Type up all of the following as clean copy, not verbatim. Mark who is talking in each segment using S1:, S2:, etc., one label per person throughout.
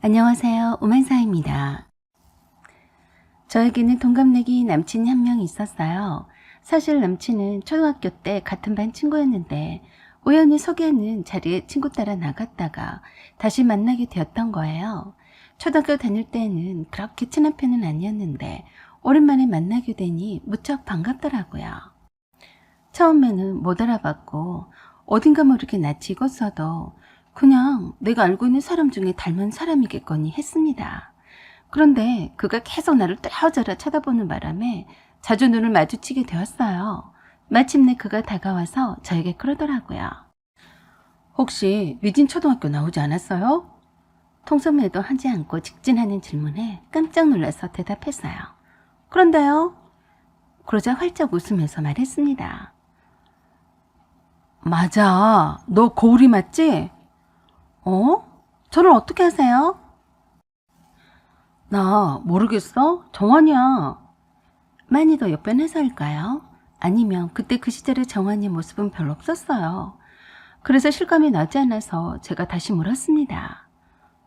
S1: 안녕하세요. 오만사입니다. 저에게는 동갑내기 남친이 한 명 있었어요. 사실 남친은 초등학교 때 같은 반 친구였는데 우연히 소개하는 자리에 친구 따라 나갔다가 다시 만나게 되었던 거예요. 초등학교 다닐 때는 그렇게 친한 편은 아니었는데 오랜만에 만나게 되니 무척 반갑더라고요. 처음에는 못 알아봤고 어딘가 모르게 낯이 익었어도 그냥 내가 알고 있는 사람 중에 닮은 사람이겠거니 했습니다. 그런데 그가 계속 나를 뚫어져라 쳐다보는 바람에 자주 눈을 마주치게 되었어요. 마침내 그가 다가와서 저에게 그러더라고요. 혹시 미진초등학교 나오지 않았어요? 통성매도 하지 않고 직진하는 질문에 깜짝 놀라서 대답했어요. 그런데요? 그러자 활짝 웃으면서 말했습니다. 맞아. 너 고울이 맞지? 저를 어떻게 아세요? 나 모르겠어? 정환이야. 많이 더 옆변해서일까요? 아니면 그때 그 시절의 정환이의 모습은 별로 없었어요. 그래서 실감이 나지 않아서 제가 다시 물었습니다.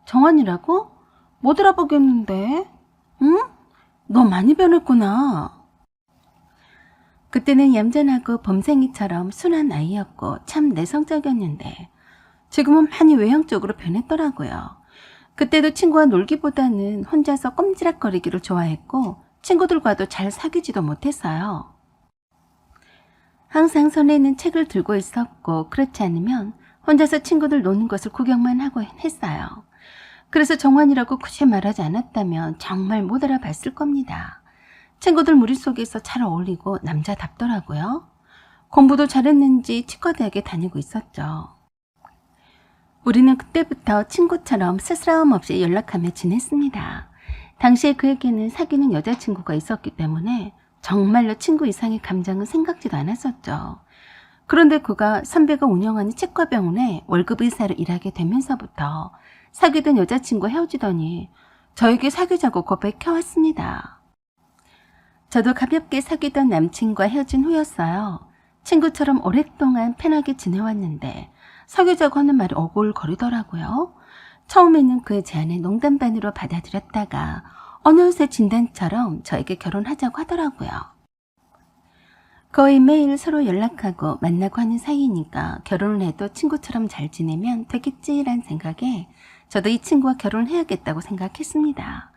S1: 정환이라고? 못 알아보겠는데? 응? 너 많이 변했구나. 그때는 얌전하고 범생이처럼 순한 아이였고 참 내성적이었는데 지금은 많이 외향적으로 변했더라고요. 그때도 친구와 놀기보다는 혼자서 꼼지락거리기를 좋아했고 친구들과도 잘 사귀지도 못했어요. 항상 손에 있는 책을 들고 있었고 그렇지 않으면 혼자서 친구들 노는 것을 구경만 하고 했어요. 그래서 정환이라고 굳이 말하지 않았다면 정말 못 알아봤을 겁니다. 친구들 무리 속에서 잘 어울리고 남자답더라고요. 공부도 잘했는지 치과대학에 다니고 있었죠. 우리는 그때부터 친구처럼 스스럼 없이 연락하며 지냈습니다. 당시에 그에게는 사귀는 여자친구가 있었기 때문에 정말로 친구 이상의 감정은 생각지도 않았었죠. 그런데 그가 선배가 운영하는 치과병원에 월급 의사로 일하게 되면서부터 사귀던 여자친구와 헤어지더니 저에게 사귀자고 고백해왔습니다. 저도 가볍게 사귀던 남친과 헤어진 후였어요. 친구처럼 오랫동안 편하게 지내왔는데 사귀자고 하는 말이 어골거리더라고요. 처음에는 그의 제안을 농담 반으로 받아들였다가 어느새 진단처럼 저에게 결혼하자고 하더라고요. 거의 매일 서로 연락하고 만나고 하는 사이니까 결혼을 해도 친구처럼 잘 지내면 되겠지란 생각에 저도 이 친구와 결혼해야겠다고 생각했습니다.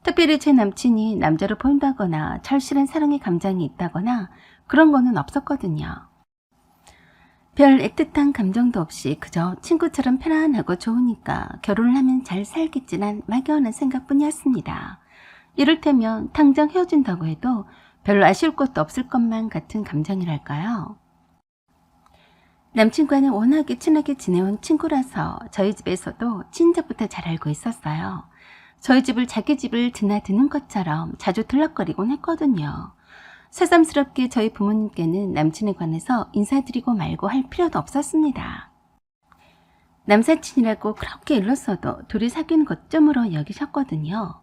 S1: 특별히 제 남친이 남자로 보인다거나 절실한 사랑의 감정이 있다거나 그런 거는 없었거든요. 별 애틋한 감정도 없이 그저 친구처럼 편안하고 좋으니까 결혼을 하면 잘 살겠지란 막연한 생각뿐이었습니다. 이를테면 당장 헤어진다고 해도 별로 아쉬울 것도 없을 것만 같은 감정이랄까요. 남친과는 워낙에 친하게 지내온 친구라서 저희 집에서도 친정부터 잘 알고 있었어요. 저희 집을 자기 집을 드나드는 것처럼 자주 들락거리곤 했거든요. 새삼스럽게 저희 부모님께는 남친에 관해서 인사드리고 말고 할 필요도 없었습니다. 남사친이라고 그렇게 일렀어도 둘이 사귀는 것쯤으로 여기셨거든요.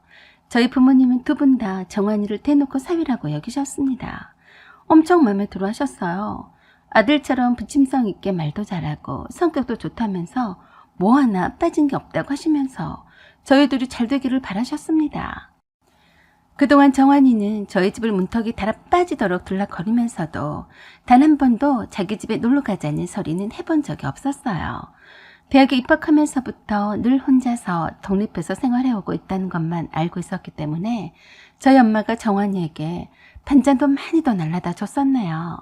S1: 저희 부모님은 두 분 다 정환이를 대놓고 사위라고 여기셨습니다. 엄청 마음에 들어 하셨어요. 아들처럼 부침성 있게 말도 잘하고 성격도 좋다면서 뭐 하나 빠진 게 없다고 하시면서 저희들이 잘 되기를 바라셨습니다. 그동안 정환이는 저희 집을 문턱이 달아 빠지도록 들락거리면서도 단 한 번도 자기 집에 놀러 가자는 소리는 해본 적이 없었어요. 대학에 입학하면서부터 늘 혼자서 독립해서 생활해오고 있다는 것만 알고 있었기 때문에 저희 엄마가 정환이에게 반찬도 많이 더 날라다 줬었네요.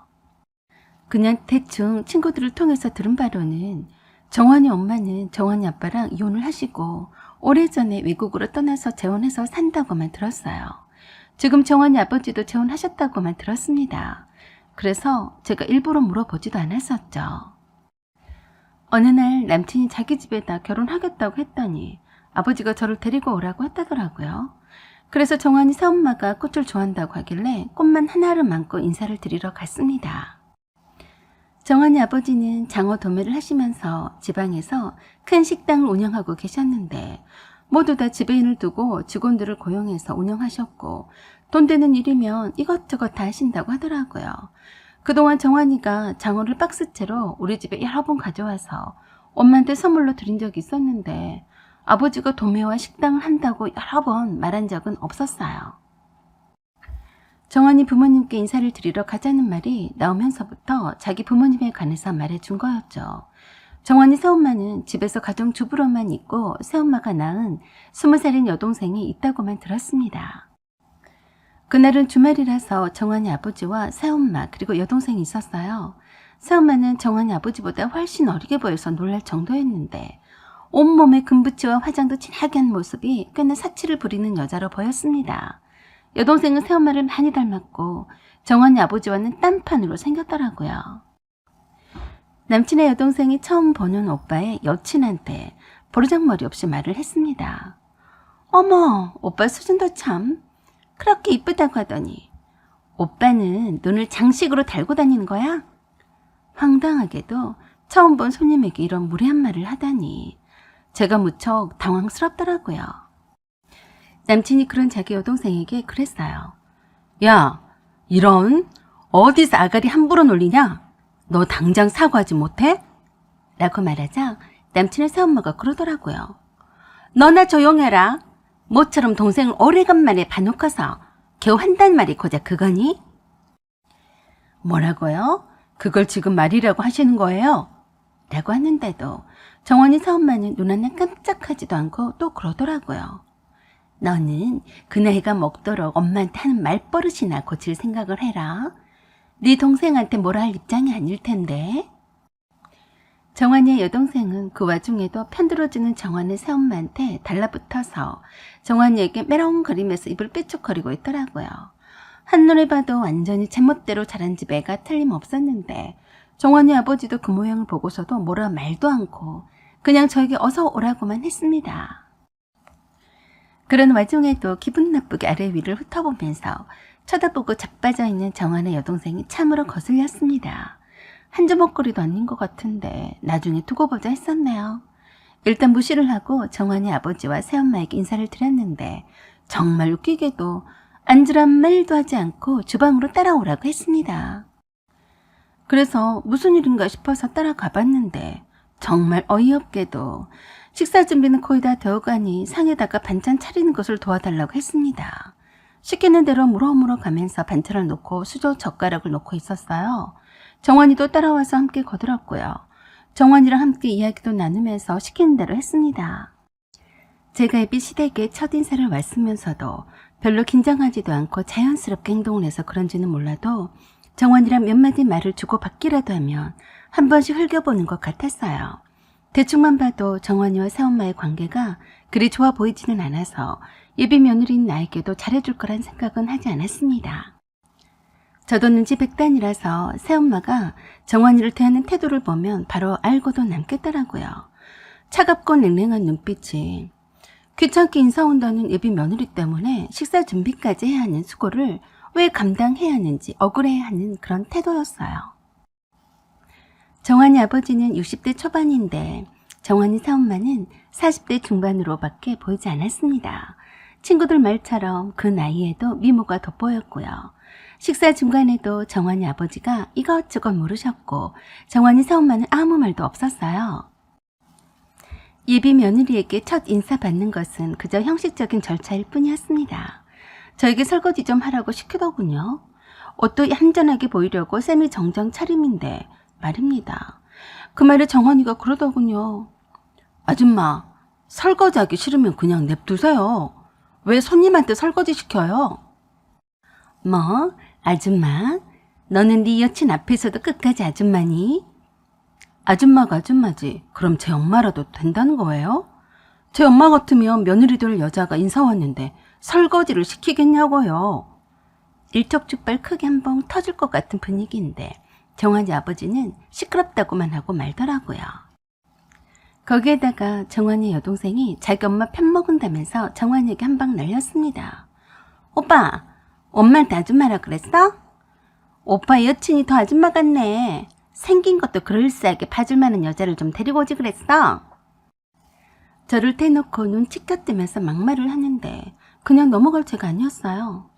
S1: 그냥 대충 친구들을 통해서 들은 바로는 정환이 엄마는 정환이 아빠랑 이혼을 하시고 오래전에 외국으로 떠나서 재혼해서 산다고만 들었어요. 지금 정환이 아버지도 재혼하셨다고만 들었습니다. 그래서 제가 일부러 물어보지도 않았었죠. 어느 날 남친이 자기 집에다 결혼하겠다고 했더니 아버지가 저를 데리고 오라고 했다더라고요. 그래서 정환이 새엄마가 꽃을 좋아한다고 하길래 꽃만 하나를 안고 인사를 드리러 갔습니다. 정환이 아버지는 장어 도매를 하시면서 지방에서 큰 식당을 운영하고 계셨는데 모두 다 지배인을 두고 직원들을 고용해서 운영하셨고 돈 되는 일이면 이것저것 다 하신다고 하더라고요. 그동안 정환이가 장어를 박스채로 우리 집에 여러 번 가져와서 엄마한테 선물로 드린 적이 있었는데 아버지가 도매와 식당을 한다고 여러 번 말한 적은 없었어요. 정환이 부모님께 인사를 드리러 가자는 말이 나오면서부터 자기 부모님에 관해서 말해준 거였죠. 정환이 새엄마는 집에서 가정주부로만 있고 새엄마가 낳은 20살인 여동생이 있다고만 들었습니다. 그날은 주말이라서 정환이 아버지와 새엄마 그리고 여동생이 있었어요. 새엄마는 정환이 아버지보다 훨씬 어리게 보여서 놀랄 정도였는데 온몸에 금붙이와 화장도 진하게 한 모습이 꽤나 사치를 부리는 여자로 보였습니다. 여동생은 새엄마를 많이 닮았고 정환이 아버지와는 딴판으로 생겼더라고요. 남친의 여동생이 처음 보는 오빠의 여친한테 버르장머리 없이 말을 했습니다. 어머, 오빠 수준도 참 그렇게 이쁘다고 하더니 오빠는 눈을 장식으로 달고 다니는 거야? 황당하게도 처음 본 손님에게 이런 무례한 말을 하다니 제가 무척 당황스럽더라고요. 남친이 그런 자기 여동생에게 그랬어요. 야, 이런 어디서 아가리 함부로 놀리냐? 너 당장 사과하지 못해? 라고 말하자 남친의 새엄마가 그러더라고요. 너나 조용해라. 모처럼 동생을 오래간만에 봐놓고서 겨우 한단 말이 고작 그거니? 뭐라고요? 그걸 지금 말이라고 하시는 거예요? 라고 하는데도 정환이 새엄마는 눈 하나 깜짝하지도 않고 또 그러더라고요. 너는 그 나이가 먹도록 엄마한테 하는 말버릇이나 고칠 생각을 해라. 네 동생한테 뭐라 할 입장이 아닐 텐데. 정환이의 여동생은 그 와중에도 편들어주는 정환의 새엄마한테 달라붙어서 정환이에게 메롱거리면서 입을 삐죽거리고 있더라고요. 한눈에 봐도 완전히 제멋대로 자란 집 애가 틀림없었는데 정환이 아버지도 그 모양을 보고서도 뭐라 말도 않고 그냥 저에게 어서 오라고만 했습니다. 그런 와중에도 기분 나쁘게 아래 위를 훑어보면서 쳐다보고 자빠져 있는 정환의 여동생이 참으로 거슬렸습니다. 한 주먹거리도 아닌 것 같은데 나중에 두고 보자 했었네요. 일단 무시를 하고 정환이 아버지와 새엄마에게 인사를 드렸는데 정말 웃기게도 앉으란 말도 하지 않고 주방으로 따라오라고 했습니다. 그래서 무슨 일인가 싶어서 따라가 봤는데 정말 어이없게도 식사 준비는 거의 다 되어가니 상에다가 반찬 차리는 것을 도와달라고 했습니다. 시키는 대로 물어물어 가면서 반찬을 놓고 수저 젓가락을 놓고 있었어요. 정환이도 따라와서 함께 거들었고요. 정환이랑 함께 이야기도 나누면서 시키는 대로 했습니다. 제가 애비 시댁에 첫인사를 왔으면서도 별로 긴장하지도 않고 자연스럽게 행동을 해서 그런지는 몰라도 정환이랑 몇 마디 말을 주고받기라도 하면 한 번씩 흘겨보는 것 같았어요. 대충만 봐도 정환이와 새엄마의 관계가 그리 좋아 보이지는 않아서 예비 며느리인 나에게도 잘해줄 거란 생각은 하지 않았습니다. 저도 눈치 백단이라서 새엄마가 정환이를 대하는 태도를 보면 바로 알고도 남겠더라고요. 차갑고 냉랭한 눈빛이 귀찮게 인사 온다는 예비 며느리 때문에 식사 준비까지 해야 하는 수고를 왜 감당해야 하는지 억울해하는 그런 태도였어요. 정환이 아버지는 60대 초반인데 정환이 새엄마는 40대 중반으로밖에 보이지 않았습니다. 친구들 말처럼 그 나이에도 미모가 돋보였고요. 식사 중간에도 정환이 아버지가 이것저것 물으셨고 정환이 새엄마는 아무 말도 없었어요. 예비 며느리에게 첫 인사 받는 것은 그저 형식적인 절차일 뿐이었습니다. 저에게 설거지 좀 하라고 시키더군요. 옷도 얌전하게 보이려고 쌤이 정장 차림인데 말입니다. 그 말에 정환이가 그러더군요. 아줌마, 설거지하기 싫으면 그냥 냅두세요. 왜 손님한테 설거지 시켜요? 뭐, 아줌마? 너는 네 여친 앞에서도 끝까지 아줌마니? 아줌마가 아줌마지. 그럼 제 엄마라도 된다는 거예요? 제 엄마 같으면 며느리 될 여자가 인사 왔는데 설거지를 시키겠냐고요. 일촉즉발 크게 한 번 터질 것 같은 분위기인데 정환이 아버지는 시끄럽다고만 하고 말더라고요. 거기에다가 정환이 여동생이 자기 엄마 편먹은다면서 정환이에게 한 방 날렸습니다. 오빠, 엄마한테 아줌마라 그랬어? 오빠 여친이 더 아줌마 같네. 생긴 것도 그럴싸하게 봐줄 만한 여자를 좀 데리고 오지 그랬어. 저를 대놓고 눈 치켜뜨면서 막말을 하는데 그냥 넘어갈 죄가 아니었어요.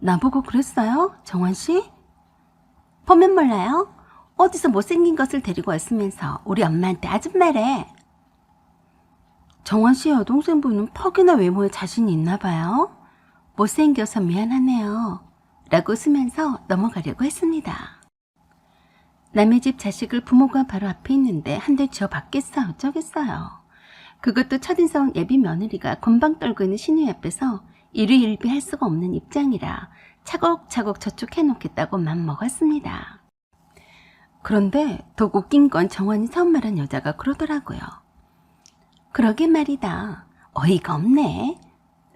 S1: 나보고 그랬어요? 정환씨? 보면 몰라요? 어디서 못생긴 것을 데리고 왔으면서 우리 엄마한테 아줌마래. 정환 씨의 여동생 부인은 퍽이나 외모에 자신이 있나 봐요. 못생겨서 미안하네요. 라고 웃으면서 넘어가려고 했습니다. 남의 집 자식을 부모가 바로 앞에 있는데 한 대 쥐어 받겠어 어쩌겠어요. 그것도 첫인상 예비 며느리가 곤방 떨고 있는 시누이 앞에서 일희일비할 수가 없는 입장이라 차곡차곡 저축해놓겠다고 맘먹었습니다. 그런데 더욱 웃긴 건 정환이 처음 말한 여자가 그러더라고요. 그러게 말이다. 어이가 없네.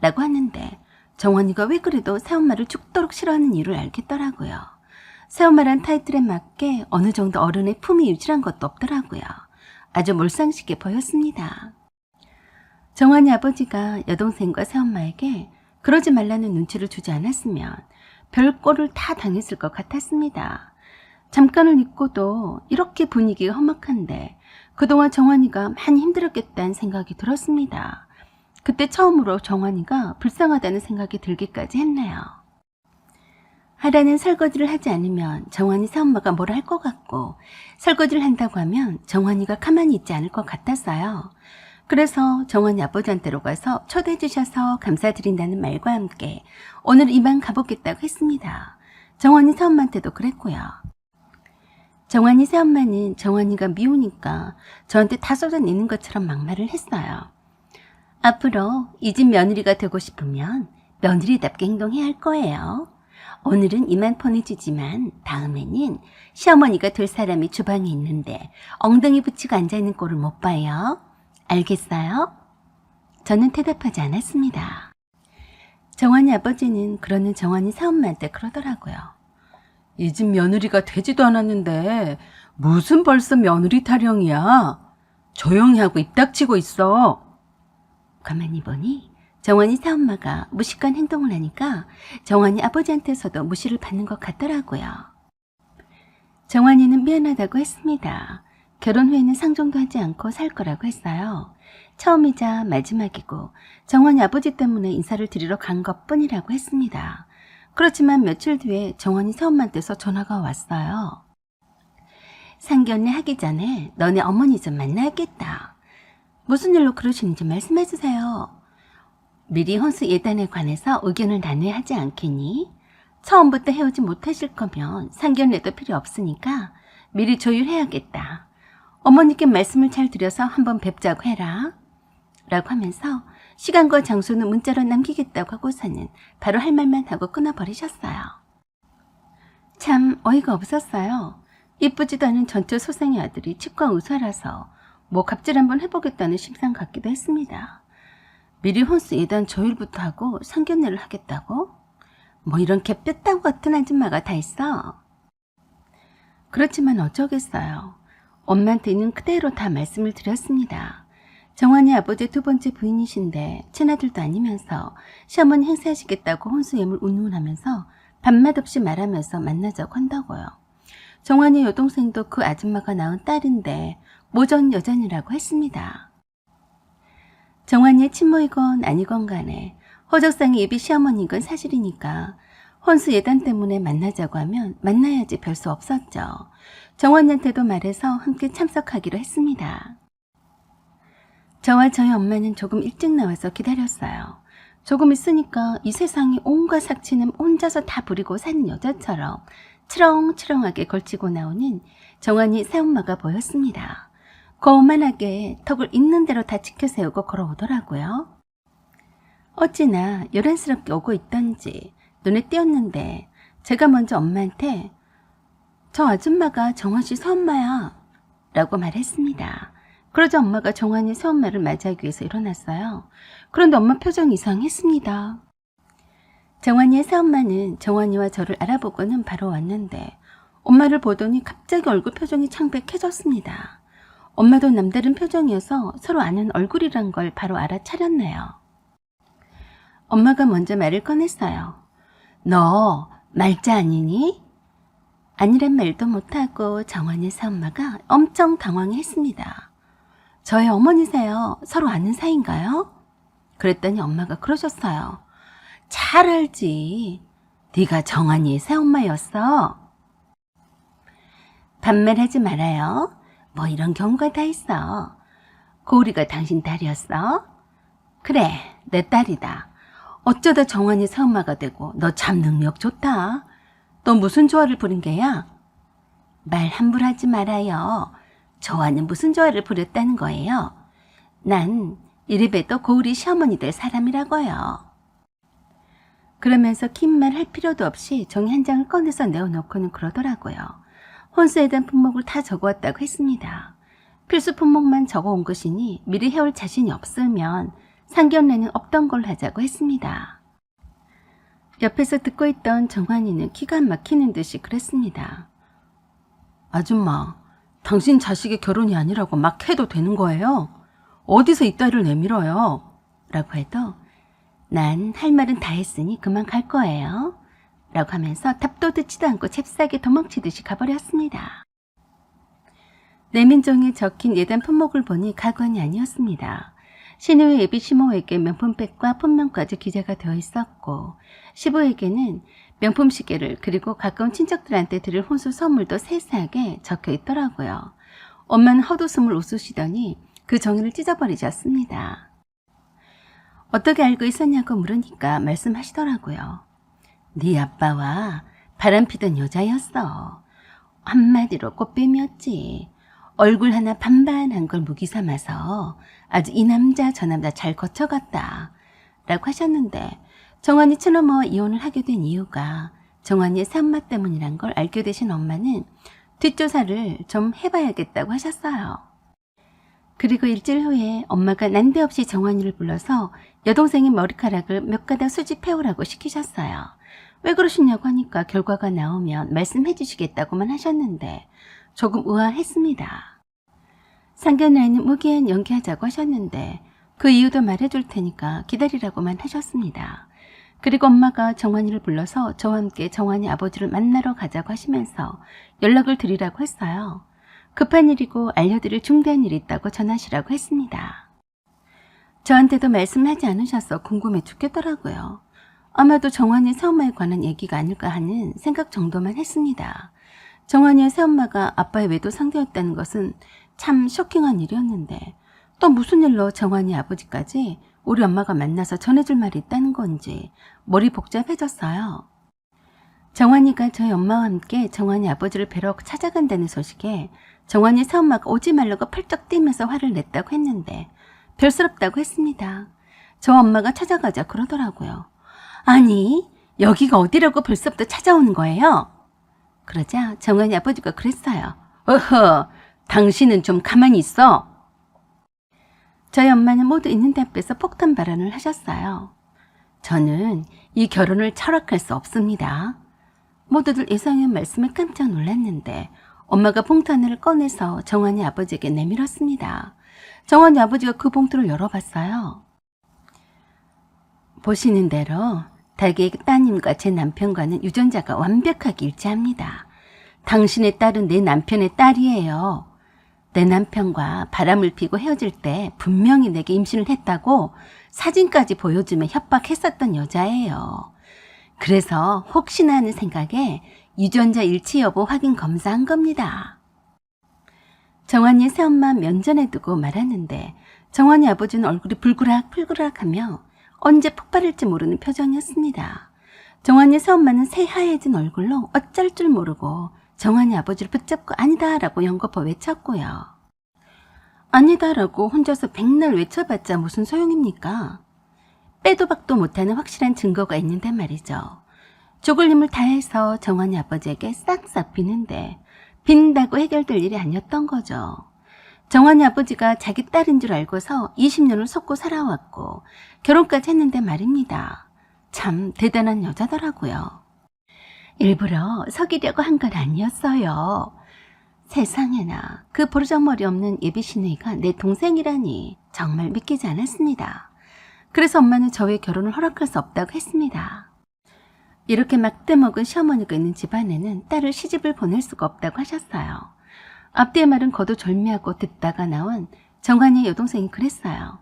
S1: 라고 하는데 정환이가 왜 그래도 새엄마를 죽도록 싫어하는 이유를 알겠더라고요. 새엄마란 타이틀에 맞게 어느 정도 어른의 품이 유지한 것도 없더라고요. 아주 몰상식해 보였습니다. 정환이 아버지가 여동생과 새엄마에게 그러지 말라는 눈치를 주지 않았으면 별 꼴을 다 당했을 것 같았습니다. 잠깐을 잊고도 이렇게 분위기가 험악한데 그동안 정환이가 많이 힘들었겠다는 생각이 들었습니다. 그때 처음으로 정환이가 불쌍하다는 생각이 들기까지 했네요. 하라는 설거지를 하지 않으면 정환이 새엄마가 뭐라 할 것 같고 설거지를 한다고 하면 정환이가 가만히 있지 않을 것 같았어요. 그래서 정환이 아버지한테로 가서 초대해 주셔서 감사드린다는 말과 함께 오늘 이만 가보겠다고 했습니다. 정환이 새엄마한테도 그랬고요. 정환이 새엄마는 정환이가 미우니까 저한테 다 쏟아내는 것처럼 막말을 했어요. 앞으로 이 집 며느리가 되고 싶으면 며느리답게 행동해야 할 거예요. 오늘은 이만 보내주지만 다음에는 시어머니가 될 사람이 주방에 있는데 엉덩이 붙이고 앉아있는 꼴을 못 봐요. 알겠어요? 저는 대답하지 않았습니다. 정환이 아버지는 그러는 정환이 새엄마한테 그러더라고요. 이 집 며느리가 되지도 않았는데 무슨 벌써 며느리 타령이야. 조용히 하고 입 닥치고 있어. 가만히 보니 정환이 새엄마가 무식한 행동을 하니까 정환이 아버지한테서도 무시를 받는 것 같더라고요. 정환이는 미안하다고 했습니다. 결혼 후에는 상종도 하지 않고 살 거라고 했어요. 처음이자 마지막이고 정환이 아버지 때문에 인사를 드리러 간 것뿐이라고 했습니다. 그렇지만 며칠 뒤에 정환이 새엄마한테서 전화가 왔어요. 상견례 하기 전에 너네 어머니 좀 만나야겠다. 무슨 일로 그러시는지 말씀해 주세요. 미리 혼수 예단에 관해서 의견을 나눠야 하지 않겠니? 처음부터 헤어지 못하실 거면 상견례도 필요 없으니까 미리 조율해야겠다. 어머니께 말씀을 잘 드려서 한번 뵙자고 해라. 라고 하면서 시간과 장소는 문자로 남기겠다고 하고서는 바로 할 말만 하고 끊어버리셨어요. 참 어이가 없었어요. 이쁘지도 않은 전처 소생의 아들이 치과 의사라서 뭐 갑질 한번 해보겠다는 심상 같기도 했습니다. 미리 혼수 예단 조율부터 하고 상견례를 하겠다고? 뭐 이런 개뼈다구 같은 아줌마가 다 있어. 그렇지만 어쩌겠어요. 엄마한테 있는 그대로 다 말씀을 드렸습니다. 정환이 아버지의 두 번째 부인이신데 친아들도 아니면서 시어머니 행세하시겠다고 혼수예물 운운하면서 밤맛 없이 말하면서 만나자고 한다고요. 정환이 여동생도 그 아줌마가 낳은 딸인데 모전 여전이라고 했습니다. 정환이의 친모이건 아니건 간에 호적상의 예비 시어머니건 사실이니까 혼수 예단 때문에 만나자고 하면 만나야지 별 수 없었죠. 정환이한테도 말해서 함께 참석하기로 했습니다. 저와 저희 엄마는 조금 일찍 나와서 기다렸어요. 조금 있으니까 이 세상에 온갖 삭치는 혼자서 다 부리고 사는 여자처럼 치렁치렁하게 걸치고 나오는 정환이 새엄마가 보였습니다. 거만하게 턱을 있는 대로 다 지켜세우고 걸어오더라고요. 어찌나 요란스럽게 오고 있던지 눈에 띄었는데 제가 먼저 엄마한테 저 아줌마가 정환씨 새엄마야 라고 말했습니다. 그러자 엄마가 정환이 새엄마를 맞이하기 위해서 일어났어요. 그런데 엄마 표정이 이상했습니다. 정환이의 새엄마는 정환이와 저를 알아보고는 바로 왔는데 엄마를 보더니 갑자기 얼굴 표정이 창백해졌습니다. 엄마도 남다른 표정이어서 서로 아는 얼굴이란 걸 바로 알아차렸네요. 엄마가 먼저 말을 꺼냈어요. 너 말자 아니니? 아니란 말도 못하고 정환이 새엄마가 엄청 당황했습니다. 저의 어머니세요. 서로 아는 사이인가요? 그랬더니 엄마가 그러셨어요. 잘 알지. 네가 정환이의 새엄마였어. 반말하지 말아요. 뭐 이런 경우가 다 있어. 고우리가 당신 딸이었어? 그래, 내 딸이다. 어쩌다 정환이 새엄마가 되고 너 참 능력 좋다. 너 무슨 조화를 부린 게야? 말 함부로 하지 말아요. 저와는 무슨 조화를 부렸다는 거예요? 난 이래봬도 고우리 시어머니 될 사람이라고요. 그러면서 긴 말 할 필요도 없이 종이 한 장을 꺼내서 내어놓고는 그러더라고요. 혼수에 대한 품목을 다 적어왔다고 했습니다. 필수 품목만 적어온 것이니 미리 해올 자신이 없으면 상견례는 없던 걸로 하자고 했습니다. 옆에서 듣고 있던 정환이는 기가 막히는 듯이 그랬습니다. 아줌마, 당신 자식의 결혼이 아니라고 막 해도 되는 거예요? 어디서 이 딸을 내밀어요? 라고 해도 난 할 말은 다 했으니 그만 갈 거예요. 라고 하면서 답도 듣지도 않고 잽싸게 도망치듯이 가버렸습니다. 내민종에 적힌 예단 품목을 보니 가관이 아니었습니다. 신우의 예비 시모에게 명품백과 품명까지 기재가 되어 있었고 시부에게는 명품 시계를 그리고 가까운 친척들한테 드릴 혼수 선물도 세세하게 적혀 있더라고요. 엄마는 헛웃음을 웃으시더니 그 종이를 찢어버리셨습니다. 어떻게 알고 있었냐고 물으니까 말씀하시더라고요. 네 아빠와 바람피던 여자였어. 한마디로 꽃뱀이었지. 얼굴 하나 반반한 걸 무기 삼아서 아주 이 남자 저 남자 잘 거쳐갔다 라고 하셨는데 정환이 친엄마와 이혼을 하게 된 이유가 정환이의 새엄마 때문이란 걸 알게 되신 엄마는 뒷조사를 좀 해봐야겠다고 하셨어요. 그리고 일주일 후에 엄마가 난데없이 정환이를 불러서 여동생의 머리카락을 몇 가닥 수집해오라고 시키셨어요. 왜 그러시냐고 하니까 결과가 나오면 말씀해 주시겠다고만 하셨는데 조금 의아했습니다. 상견례는 무기한 연기하자고 하셨는데 그 이유도 말해줄 테니까 기다리라고만 하셨습니다. 그리고 엄마가 정환이를 불러서 저와 함께 정환이 아버지를 만나러 가자고 하시면서 연락을 드리라고 했어요. 급한 일이고 알려드릴 중대한 일이 있다고 전하시라고 했습니다. 저한테도 말씀하지 않으셔서 궁금해 죽겠더라고요. 아마도 정환이 새엄마에 관한 얘기가 아닐까 하는 생각 정도만 했습니다. 정환이의 새엄마가 아빠의 외도 상대였다는 것은 참 쇼킹한 일이었는데 또 무슨 일로 정환이 아버지까지 우리 엄마가 만나서 전해줄 말이 있다는 건지 머리 복잡해졌어요. 정환이가 저희 엄마와 함께 정환이 아버지를 뵈러 찾아간다는 소식에 정환이 새엄마가 오지 말라고 펄쩍 뛰면서 화를 냈다고 했는데 별스럽다고 했습니다. 저 엄마가 찾아가자 그러더라고요. 아니, 여기가 어디라고 벌써부터 찾아오는 거예요? 그러자 정환이 아버지가 그랬어요. 어허, 당신은 좀 가만히 있어. 저희 엄마는 모두 있는 데 앞에서 폭탄 발언을 하셨어요. 저는 이 결혼을 철학할 수 없습니다. 모두들 예상한 말씀에 깜짝 놀랐는데 엄마가 봉투 하나를 꺼내서 정환이 아버지에게 내밀었습니다. 정환이 아버지가 그 봉투를 열어봤어요. 보시는 대로 닭의 따님과 제 남편과는 유전자가 완벽하게 일치합니다. 당신의 딸은 내 남편의 딸이에요. 내 남편과 바람을 피고 헤어질 때 분명히 내게 임신을 했다고 사진까지 보여주며 협박했었던 여자예요. 그래서 혹시나 하는 생각에 유전자 일치 여부 확인 검사한 겁니다. 정환이의 새엄마 면전에 두고 말하는데 정환이 아버지는 얼굴이 불그락불그락하며 언제 폭발할지 모르는 표정이었습니다. 정환이 새엄마는 새하얘진 얼굴로 어쩔 줄 모르고 정환이 아버지를 붙잡고 아니다라고 연거푸 외쳤고요. 아니다라고 혼자서 백날 외쳐봤자 무슨 소용입니까? 빼도 박도 못하는 확실한 증거가 있는데 말이죠. 죽을 힘을 다해서 정환이 아버지에게 싹싹 비는데 빈다고 해결될 일이 아니었던 거죠. 정환이 아버지가 자기 딸인 줄 알고서 20년을 속고 살아왔고 결혼까지 했는데 말입니다. 참 대단한 여자더라고요. 일부러 속이려고 한 건 아니었어요. 세상에나 그 버르장머리 없는 예비 시누이가 내 동생이라니 정말 믿기지 않았습니다. 그래서 엄마는 저의 결혼을 허락할 수 없다고 했습니다. 이렇게 막대먹은 시어머니가 있는 집안에는 딸을 시집을 보낼 수가 없다고 하셨어요. 앞뒤의 말은 거두절미하고 듣다가 나온 정환이의 여동생이 그랬어요.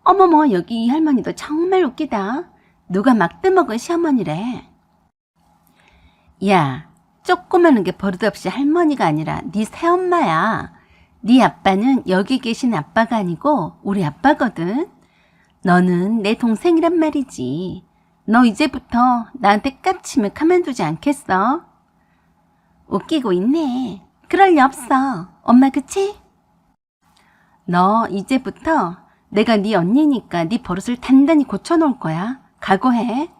S1: 어머머, 여기 이 할머니도 정말 웃기다. 누가 막대먹은 시어머니래. 야, 조그마한 게 버릇없이 할머니가 아니라 네 새엄마야. 네 아빠는 여기 계신 아빠가 아니고 우리 아빠거든. 너는 내 동생이란 말이지. 너 이제부터 나한테 깝치면 가만두지 않겠어? 웃기고 있네. 그럴 리 없어. 엄마 그치? 너 이제부터 내가 네 언니니까 네 버릇을 단단히 고쳐놓을 거야. 각오해.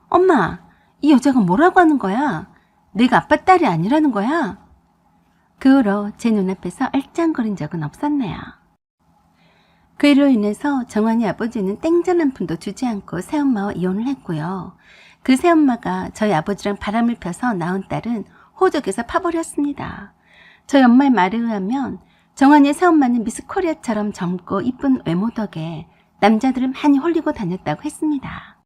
S1: 엄마, 이 여자가 뭐라고 하는 거야? 내가 아빠 딸이 아니라는 거야? 그 후로 제 눈앞에서 얼짱거린 적은 없었네요. 그 일로 인해서 정환이 아버지는 땡전 한 푼도 주지 않고 새엄마와 이혼을 했고요. 그 새엄마가 저희 아버지랑 바람을 펴서 낳은 딸은 호적에서 파버렸습니다. 저희 엄마의 말에 의하면 정환이의 새엄마는 미스 코리아처럼 젊고 이쁜 외모 덕에 남자들을 많이 홀리고 다녔다고 했습니다.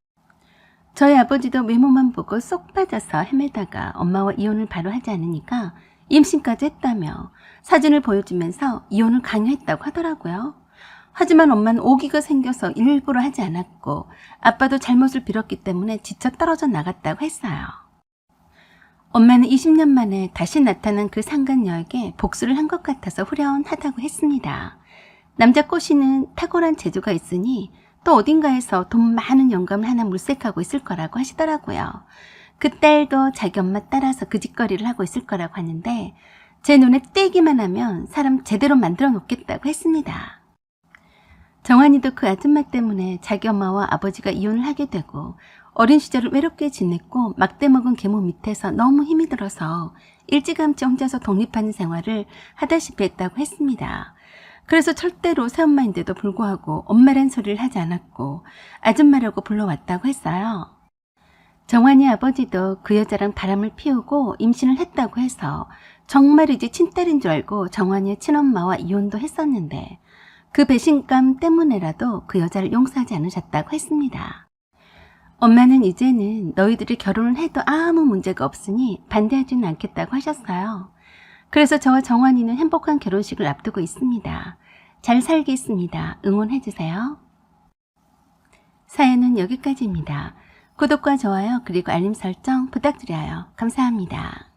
S1: 저희 아버지도 외모만 보고 쏙 빠져서 헤매다가 엄마와 이혼을 바로 하지 않으니까 임신까지 했다며 사진을 보여주면서 이혼을 강요했다고 하더라고요. 하지만 엄마는 오기가 생겨서 일부러 하지 않았고 아빠도 잘못을 빌었기 때문에 지쳐 떨어져 나갔다고 했어요. 엄마는 20년 만에 다시 나타난 그 상간녀에게 복수를 한 것 같아서 후련하다고 했습니다. 남자 꼬시는 탁월한 재주가 있으니 또 어딘가에서 돈 많은 영감을 하나 물색하고 있을 거라고 하시더라고요. 그 딸도 자기 엄마 따라서 그 짓거리를 하고 있을 거라고 하는데 제 눈에 떼기만 하면 사람 제대로 만들어 놓겠다고 했습니다. 정환이도 그 아줌마 때문에 자기 엄마와 아버지가 이혼을 하게 되고 어린 시절을 외롭게 지냈고 막대먹은 계모 밑에서 너무 힘이 들어서 일찌감치 혼자서 독립하는 생활을 하다시피 했다고 했습니다. 그래서 절대로 새엄마인데도 불구하고 엄마란 소리를 하지 않았고 아줌마라고 불러왔다고 했어요. 정환이 아버지도 그 여자랑 바람을 피우고 임신을 했다고 해서 정말이지 친딸인 줄 알고 정환이의 친엄마와 이혼도 했었는데 그 배신감 때문에라도 그 여자를 용서하지 않으셨다고 했습니다. 엄마는 이제는 너희들이 결혼을 해도 아무 문제가 없으니 반대하지는 않겠다고 하셨어요. 그래서 저와 정환이는 행복한 결혼식을 앞두고 있습니다. 잘 살겠습니다. 응원해주세요. 사연은 여기까지입니다. 구독과 좋아요 그리고 알림 설정 부탁드려요. 감사합니다.